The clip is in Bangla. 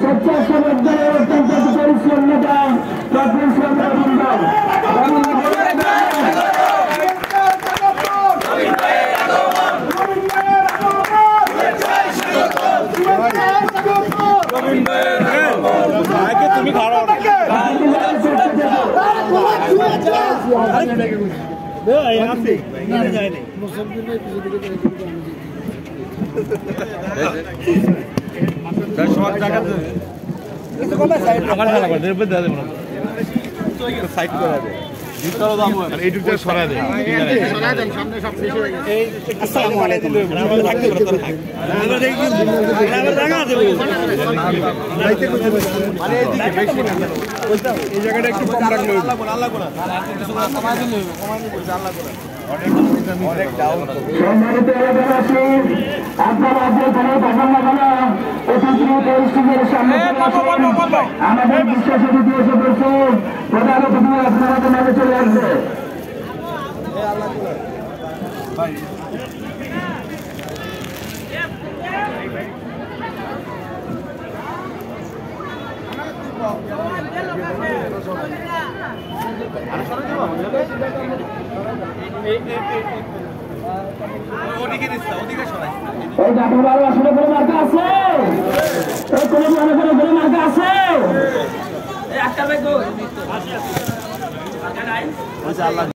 স্বেচ্ছাসেবক দলের অত্যন্ত পরিশ্রম নেতা পরিশ্রম তুমি খারাপ সাইড করা যায় এইটুকু সরাই দেয় সামনে সব শেষ হয়ে গেছে। আসসালামু আলাইকুম। এই জায়গাটা একটু কম রাখলে সম্মানিত এলাকাবাসী, আপনারা যেখানে থাকেন না কেন স্টেজের সামনে আমাদের বিশ্বাস অতিথি এসে পড়ছে। প্রধান অতিথি আপনাদের মাঝে চলে আসবে। এই ডাক্তার বাবু আসলে কোনো মার্কা আছে? এই কোনো মার্কা আছে?